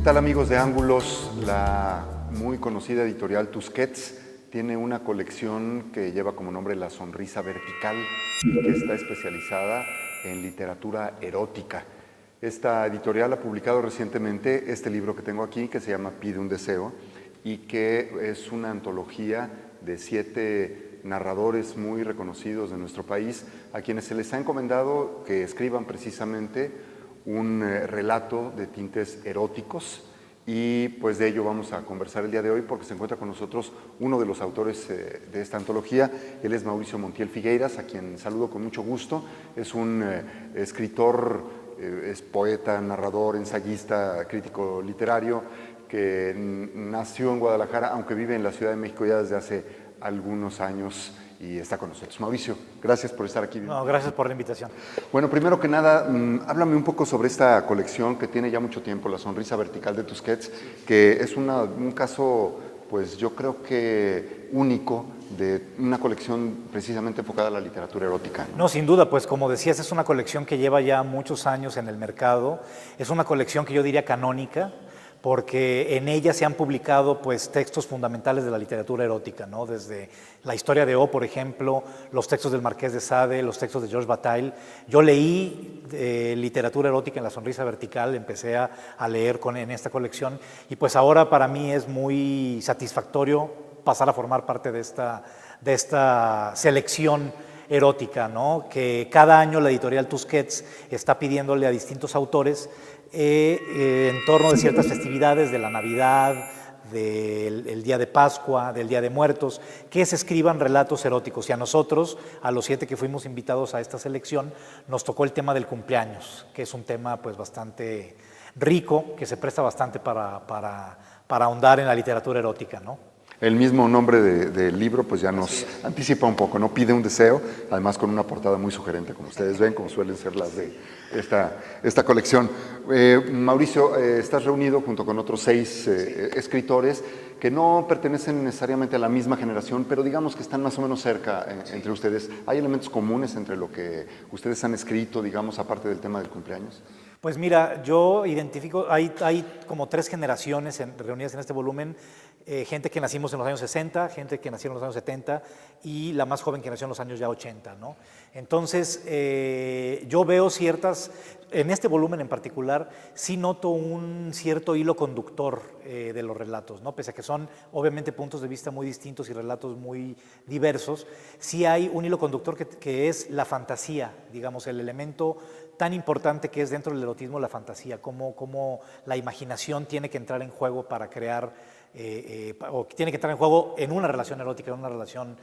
¿Qué tal, amigos de Ángulos? La muy conocida editorial Tusquets tiene una colección que lleva como nombre La Sonrisa Vertical y que está especializada en literatura erótica. Esta editorial ha publicado recientemente este libro que tengo aquí, que se llama Pide un deseo, y que es una antología de 7 narradores muy reconocidos de nuestro país, a quienes se les ha encomendado que escriban precisamente un relato de tintes eróticos, y pues de ello vamos a conversar el día de hoy, porque se encuentra con nosotros uno de los autores de esta antología. Él es Mauricio Montiel Figueiras, a quien saludo con mucho gusto. Es un escritor, es poeta, narrador, ensayista, crítico literario, que nació en Guadalajara, aunque vive en la Ciudad de México ya desde hace algunos años, y está con nosotros. Mauricio, gracias por estar aquí. No, gracias por la invitación. Bueno, primero que nada, háblame un poco sobre esta colección que tiene ya mucho tiempo, La Sonrisa Vertical de Tusquets, que es un caso, pues yo creo que único, de una colección precisamente enfocada a la literatura erótica. No, sin duda, pues como decías, es una colección que lleva ya muchos años en el mercado. Es una colección que yo diría canónica, porque en ella se han publicado pues textos fundamentales de la literatura erótica, ¿no? Desde la historia de O, por ejemplo, los textos del Marqués de Sade, los textos de Georges Bataille. Yo leí literatura erótica en La Sonrisa Vertical, empecé a leer en esta colección, y pues ahora para mí es muy satisfactorio pasar a formar parte de esta selección erótica, ¿no? Que cada año la editorial Tusquets está pidiéndole a distintos autores en torno de ciertas festividades de la Navidad, del Día de Pascua, del Día de Muertos, que se escriban relatos eróticos. Y a nosotros, a los 7 que fuimos invitados a esta selección, nos tocó el tema del cumpleaños, que es un tema pues bastante rico, que se presta bastante para ahondar en la literatura erótica, ¿no? El mismo nombre del libro pues ya nos anticipa un poco, ¿no? Pide un deseo, además con una portada muy sugerente, como ustedes ven, como suelen ser las de esta colección. Mauricio, estás reunido junto con otros 6 escritores que no pertenecen necesariamente a la misma generación, pero digamos que están más o menos cerca entre ustedes. ¿Hay elementos comunes entre lo que ustedes han escrito, digamos, aparte del tema del cumpleaños? Pues mira, yo identifico, hay como 3 generaciones reunidas en este volumen. Gente que nacimos en los años 60, gente que nació en los años 70 y la más joven que nació en los años ya 80, ¿no? Entonces, yo veo en este volumen en particular, sí noto un cierto hilo conductor de los relatos, ¿no? Pese a que son obviamente puntos de vista muy distintos y relatos muy diversos, sí hay un hilo conductor que es la fantasía, digamos, el elemento tan importante que es dentro del erotismo la fantasía, cómo la imaginación tiene que entrar en juego para crear o tiene que entrar en juego en una relación erótica, en una relación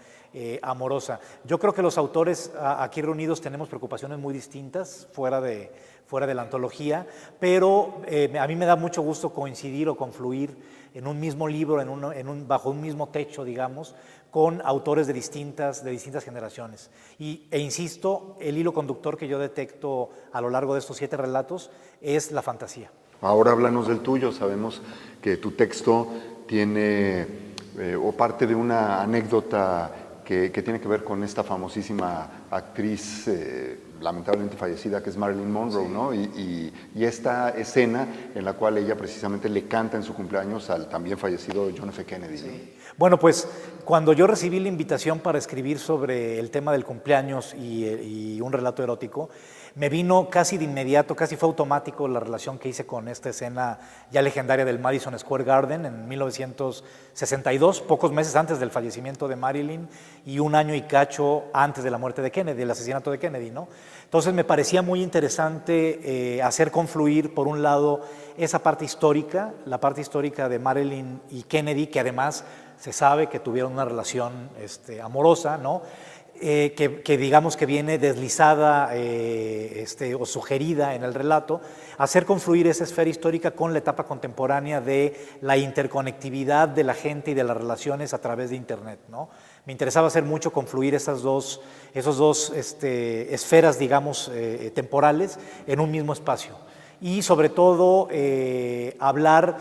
amorosa. Yo creo que los autores aquí reunidos tenemos preocupaciones muy distintas fuera de la antología, pero a mí me da mucho gusto coincidir o confluir en un mismo libro, bajo un mismo techo, digamos, con autores de distintas generaciones. E insisto, el hilo conductor que yo detecto a lo largo de estos 7 relatos es la fantasía. Ahora háblanos del tuyo. Sabemos que tu texto tiene o parte de una anécdota que tiene que ver con esta famosísima actriz lamentablemente fallecida, que es Marilyn Monroe, sí, ¿no? Y esta escena en la cual ella precisamente le canta en su cumpleaños al también fallecido John F. Kennedy, ¿no? Sí. Bueno, pues cuando yo recibí la invitación para escribir sobre el tema del cumpleaños y un relato erótico, me vino casi de inmediato, casi fue automático la relación que hice con esta escena ya legendaria del Madison Square Garden en 1962, pocos meses antes del fallecimiento de Marilyn y un año y cacho antes de la muerte de Kennedy, el asesinato de Kennedy, ¿no? Entonces me parecía muy interesante hacer confluir, por un lado, esa parte histórica, la parte histórica de Marilyn y Kennedy, que además se sabe que tuvieron una relación amorosa, ¿no? Que digamos que viene deslizada o sugerida en el relato, hacer confluir esa esfera histórica con la etapa contemporánea de la interconectividad de la gente y de las relaciones a través de Internet, ¿no? Me interesaba hacer mucho confluir esos dos esferas, digamos, temporales en un mismo espacio. Y sobre todo hablar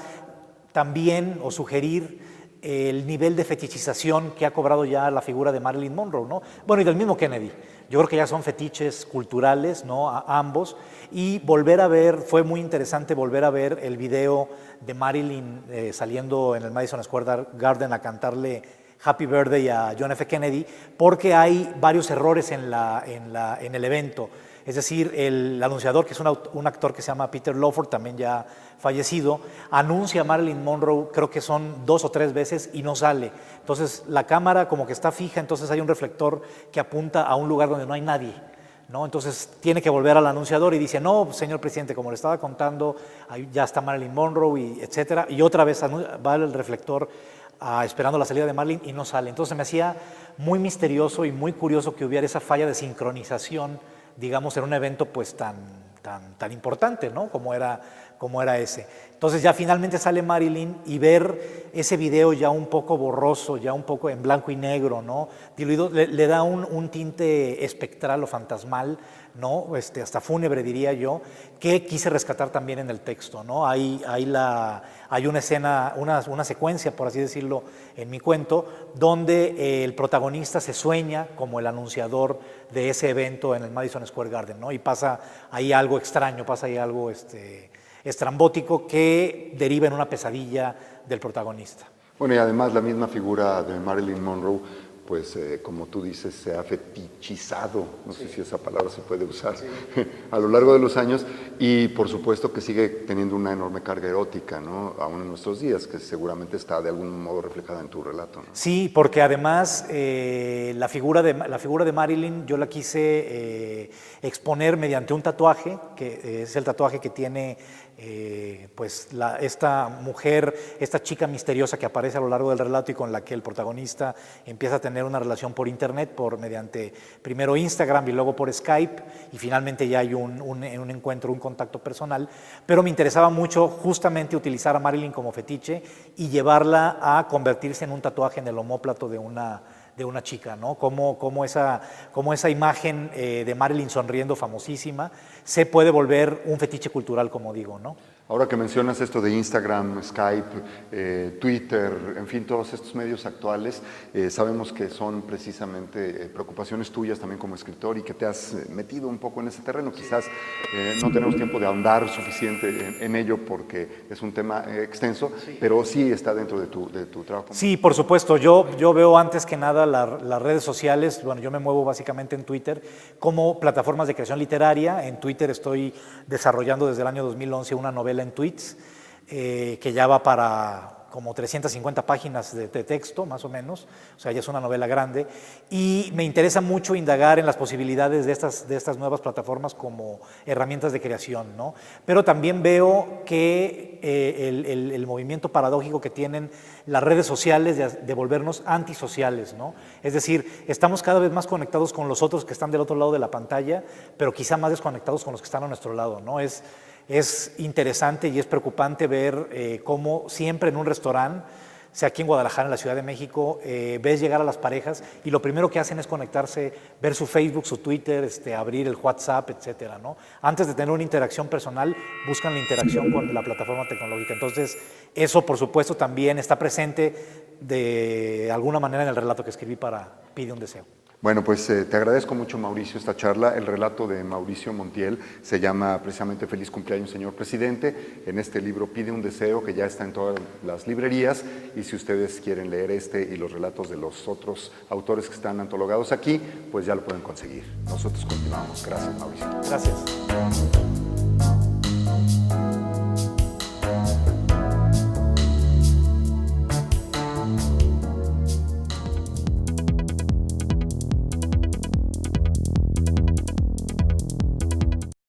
también o sugerir el nivel de fetichización que ha cobrado ya la figura de Marilyn Monroe, ¿no? Bueno, y del mismo Kennedy. Yo creo que ya son fetiches culturales, ¿no? A ambos. Y volver a ver, fue muy interesante volver a ver el video de Marilyn saliendo en el Madison Square Garden a cantarle Happy Birthday a John F. Kennedy, porque hay varios errores en el evento. Es decir, el anunciador, que es un actor que se llama Peter Lawford, también ya fallecido, anuncia a Marilyn Monroe, creo que son 2 o 3 veces y no sale. Entonces la cámara como que está fija, entonces hay un reflector que apunta a un lugar donde no hay nadie, ¿no? Entonces tiene que volver al anunciador y dice, no, señor presidente, como le estaba contando, ahí ya está Marilyn Monroe, y etcétera. Y otra vez va el reflector esperando la salida de Marilyn y no sale. Entonces me hacía muy misterioso y muy curioso que hubiera esa falla de sincronización, digamos, en un evento pues tan importante, ¿no? Como era ese. Entonces ya finalmente sale Marilyn y ver ese video ya un poco borroso, ya un poco en blanco y negro, ¿no? Diluido, le da un tinte espectral o fantasmal, ¿no? Hasta fúnebre, diría yo, que quise rescatar también en el texto, ¿no? Hay una escena, una secuencia, por así decirlo, en mi cuento, donde el protagonista se sueña como el anunciador de ese evento en el Madison Square Garden, ¿no? Y pasa ahí algo extraño, pasa ahí algo estrambótico que deriva en una pesadilla del protagonista. Bueno, y además la misma figura de Marilyn Monroe, pues como tú dices, se ha fetichizado, no sé si esa palabra se puede usar, a lo largo de los años, y por supuesto que sigue teniendo una enorme carga erótica, ¿no? Aún en nuestros días, que seguramente está de algún modo reflejada en tu relato, ¿no? Sí, porque además la figura de Marilyn yo la quise exponer mediante un tatuaje, que es el tatuaje que tiene pues esta mujer, esta chica misteriosa que aparece a lo largo del relato y con la que el protagonista empieza a tener una relación por internet, mediante primero Instagram y luego por Skype, y finalmente ya hay un encuentro, un contacto personal. Pero me interesaba mucho justamente utilizar a Marilyn como fetiche y llevarla a convertirse en un tatuaje en el omóplato de una chica, ¿no? Como esa imagen de Marilyn sonriendo famosísima se puede volver un fetiche cultural, como digo, ¿no? Ahora que mencionas esto de Instagram, Skype, Twitter, en fin, todos estos medios actuales, sabemos que son precisamente preocupaciones tuyas también como escritor y que te has metido un poco en ese terreno. Quizás no tenemos tiempo de ahondar suficiente en ello porque es un tema extenso, pero sí está dentro de tu trabajo. Sí, por supuesto. Yo veo antes que nada las redes sociales. Bueno, yo me muevo básicamente en Twitter como plataformas de creación literaria. En Twitter estoy desarrollando desde el año 2011 una novela en tweets que ya va para como 350 páginas de texto, más o menos, o sea, ya es una novela grande, y me interesa mucho indagar en las posibilidades de estas nuevas plataformas como herramientas de creación, ¿no? Pero también veo que el movimiento paradójico que tienen las redes sociales de volvernos antisociales, ¿no? Es decir, estamos cada vez más conectados con los otros que están del otro lado de la pantalla, pero quizá más desconectados con los que están a nuestro lado, ¿no? Es interesante y es preocupante ver cómo siempre en un restaurante, sea aquí en Guadalajara, en la Ciudad de México, ves llegar a las parejas y lo primero que hacen es conectarse, ver su Facebook, su Twitter, abrir el WhatsApp, etcétera, ¿no? Antes de tener una interacción personal, buscan la interacción con la plataforma tecnológica. Entonces, eso, por supuesto, también está presente de alguna manera en el relato que escribí para Pide un deseo. Bueno, pues te agradezco mucho, Mauricio, esta charla. El relato de Mauricio Montiel se llama precisamente Feliz cumpleaños, señor presidente. En este libro Pide un deseo, que ya está en todas las librerías, y si ustedes quieren leer y los relatos de los otros autores que están antologados aquí, pues ya lo pueden conseguir. Nosotros continuamos. Gracias, Mauricio. Gracias.